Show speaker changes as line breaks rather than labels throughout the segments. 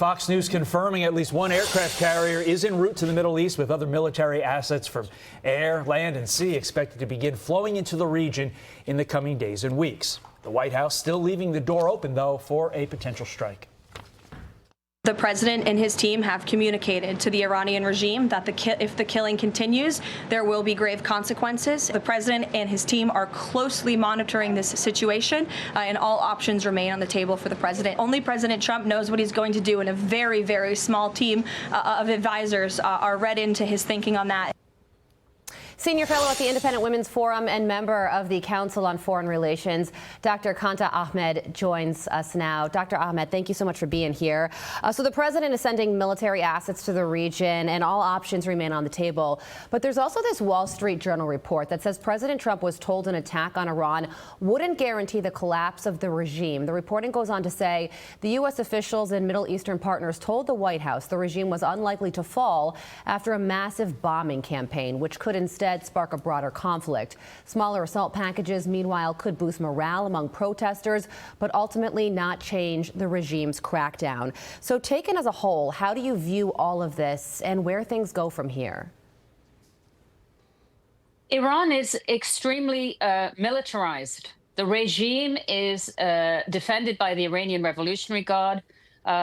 Fox News confirming at least one aircraft carrier is en route to the Middle East with other military assets from air, land, and sea expected to begin flowing into the region in the coming days and weeks. The White House still leaving the door open, though, for a potential strike.
The president and his team have communicated to the Iranian regime that if the killing continues, there will be grave consequences. The president and his team are closely monitoring this situation, and all options remain on the table for the president. Only President Trump knows what he's going to do, and a very, very small team of advisors are read into his thinking on that.
Senior fellow at the Independent Women's Forum and member of the Council on Foreign Relations, Dr. Qanta Ahmed joins us now. Dr. Ahmed, thank you so much for being here. So the president is sending military assets to the region, and all options remain on the table. But there's also this Wall Street Journal report that says President Trump was told an attack on Iran wouldn't guarantee the collapse of the regime. The reporting goes on to say the U.S. officials and Middle Eastern partners told the White House the regime was unlikely to fall after a massive bombing campaign, which could instead spark a broader conflict. Smaller assault packages, meanwhile, could boost morale among protesters, but ultimately not change the regime's crackdown. So taken as a whole, how do you view all of this and where things go from here?
Iran is extremely militarized. The regime is defended by the Iranian Revolutionary Guard,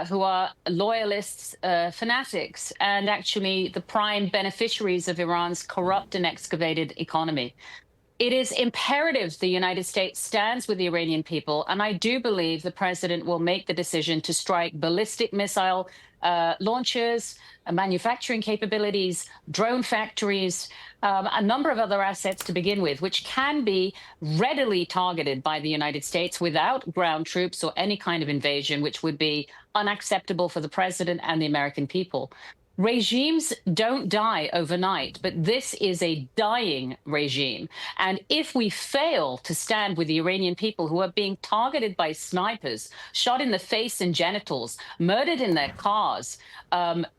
who are loyalists, fanatics, and actually the prime beneficiaries of Iran's corrupt and excavated economy. It is imperative the United States stands with the Iranian people, and I do believe the president will make the decision to strike ballistic missile launchers, manufacturing capabilities, drone factories, a number of other assets to begin with, which can be readily targeted by the United States without ground troops or any kind of invasion, which would be unacceptable for the president and the American people. Regimes don't die overnight, but this is a dying regime. And if we fail to stand with the Iranian people who are being targeted by snipers, shot in the face and genitals, murdered in their cars,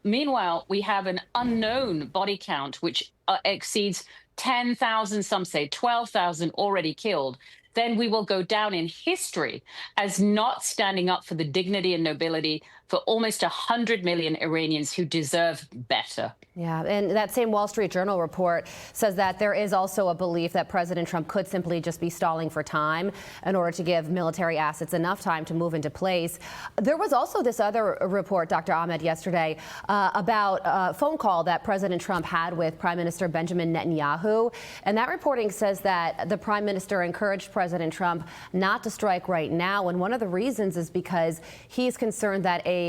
meanwhile, we have an unknown body count which exceeds 10,000, some say 12,000 already killed, then we will go down in history as not standing up for the dignity and nobility for almost 100 million Iranians who deserve better.
Yeah, and that same Wall Street Journal report says that there is also a belief that President Trump could simply just be stalling for time in order to give military assets enough time to move into place. There was also this other report, Dr. Ahmed, yesterday about a phone call that President Trump had with Prime Minister Benjamin Netanyahu. And that reporting says that the Prime Minister encouraged President Trump not to strike right now. And one of the reasons is because he's concerned that a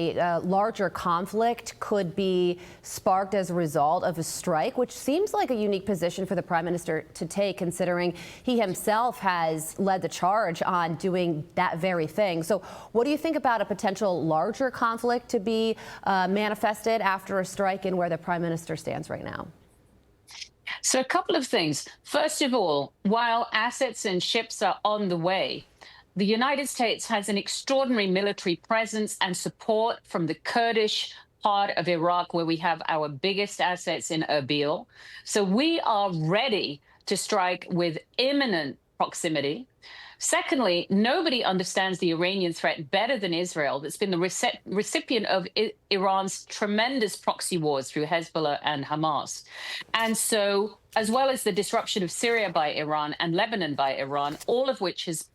larger conflict could be sparked as a result of a strike, which seems like a unique position for the Prime Minister to take, considering he himself has led the charge on doing that very thing. So what do you think about a potential larger conflict to be manifested after a strike, and where the Prime Minister stands right now?
So a couple of things. First of all, while assets and ships are on the way, the United States has an extraordinary military presence and support from the Kurdish part of Iraq, where we have our biggest assets in Erbil. So we are ready to strike with imminent proximity. Secondly, nobody understands the Iranian threat better than Israel, that's been the recipient of Iran's tremendous proxy wars through Hezbollah and Hamas. And so, as well as the disruption of Syria by Iran and Lebanon by Iran, all of which has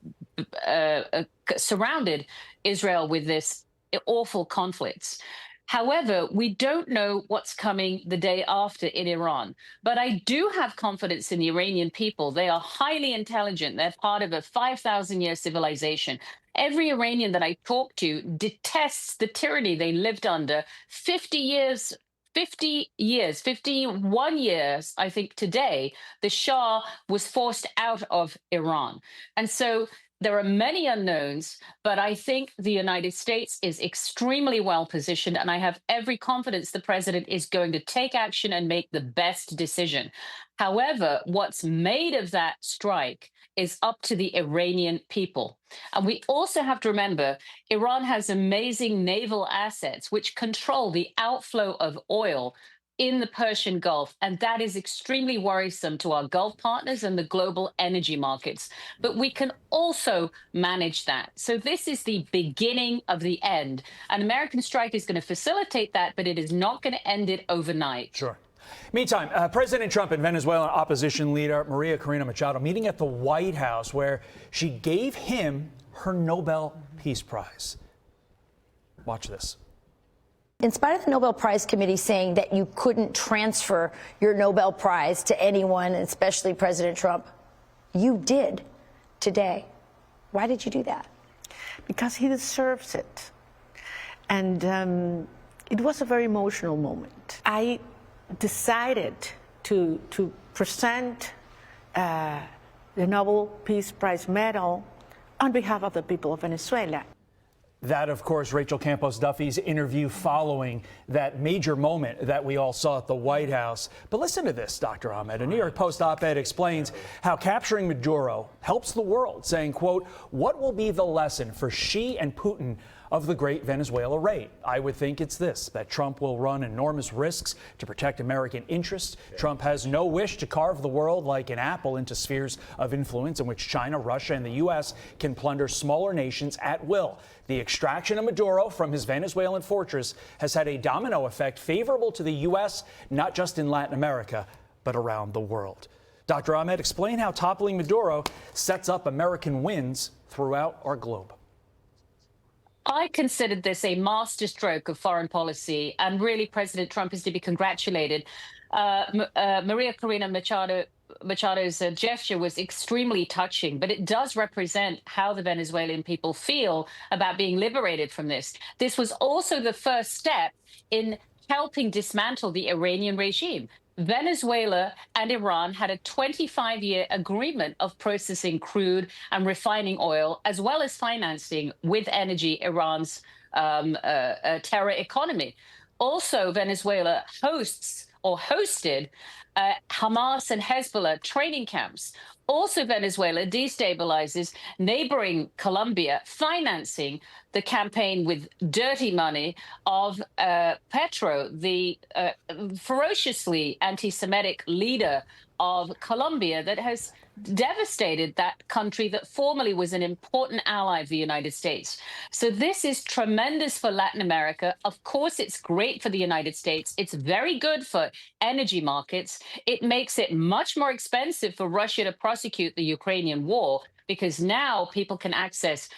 surrounded Israel with this awful conflicts. However, we don't know what's coming the day after in Iran. But I do have confidence in the Iranian people. They are highly intelligent. They're part of a 5,000-year civilization. Every Iranian that I talk to detests the tyranny they lived under 51 years, I think today, the Shah was forced out of Iran. And so there are many unknowns, but I think the United States is extremely well positioned, and I have every confidence the president is going to take action and make the best decision. However, what's made of that strike is up to the Iranian people. And we also have to remember, Iran has amazing naval assets which control the outflow of oil in the Persian Gulf, and that is extremely worrisome to our Gulf partners and the global energy markets. But we can also manage that. So this is the beginning of the end. An American strike is going to facilitate that, but it is not going to end it overnight.
Sure. Meantime, President Trump and Venezuelan opposition leader Maria Corina Machado meeting at the White House, where she gave him her Nobel Peace Prize. Watch this.
In spite of the Nobel Prize Committee saying that you couldn't transfer your Nobel Prize to anyone, especially President Trump, you did today. Why did you do that?
Because he deserves it. And it was a very emotional moment. I decided to present the Nobel Peace Prize medal on behalf of the people of Venezuela.
That, of course, Rachel Campos Duffy's interview following that major moment that we all saw at the White House. But listen to this, Dr. Ahmed. A New York Post op-ed explains how capturing Maduro helps the world, saying, quote, what will be the lesson for Xi and Putin of the great Venezuela raid? I would think it's this, that Trump will run enormous risks to protect American interests. Trump has no wish to carve the world like an apple into spheres of influence in which China, Russia, and the U.S. can plunder smaller nations at will. The extraction of Maduro from his Venezuelan fortress has had a domino effect favorable to the U.S., not just in Latin America, but around the world. Dr. Ahmed, explain how toppling Maduro sets up American wins throughout our globe.
I considered this a masterstroke of foreign policy, and really President Trump is to be congratulated. Maria Corina Machado's gesture was extremely touching, but it does represent how the Venezuelan people feel about being liberated from this. This was also the first step in helping dismantle the Iranian regime. Venezuela and Iran had a 25-year agreement of processing crude and refining oil, as well as financing with energy Iran's terror economy. Also, Venezuela hosted Hamas and Hezbollah training camps. Also, Venezuela destabilizes neighboring Colombia, financing the campaign with dirty money of Petro, the ferociously anti-Semitic leader of Colombia that has devastated that country that formerly was an important ally of the United States. So this is tremendous for Latin America. Of course, it's great for the United States. It's very good for energy markets. It makes it much more expensive for Russia to prosecute the Ukrainian war, because now people can access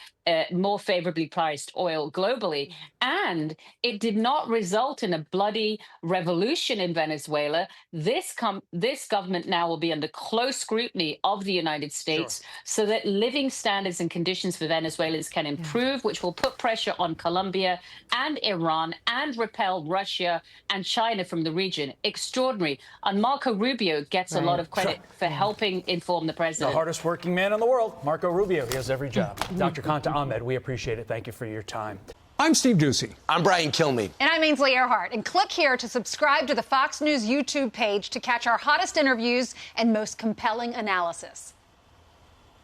more favorably priced oil globally. And it did not result in a bloody revolution in Venezuela. This government now will be under close scrutiny of the United States, so that living standards and conditions for Venezuelans can improve, which will put pressure on Colombia and Iran and repel Russia and China from the region. Extraordinary. And Marco Rubio gets a lot of credit for helping inform the president.
The hardest working man in the world, Marco Rubio. He has every job. Dr. Qanta Ahmed, we appreciate it. Thank you for your time.
I'm Steve Doocy.
I'm Brian Kilmeade.
And I'm Ainsley Earhart. And click here to subscribe to the Fox News YouTube page to catch our hottest interviews and most compelling analysis.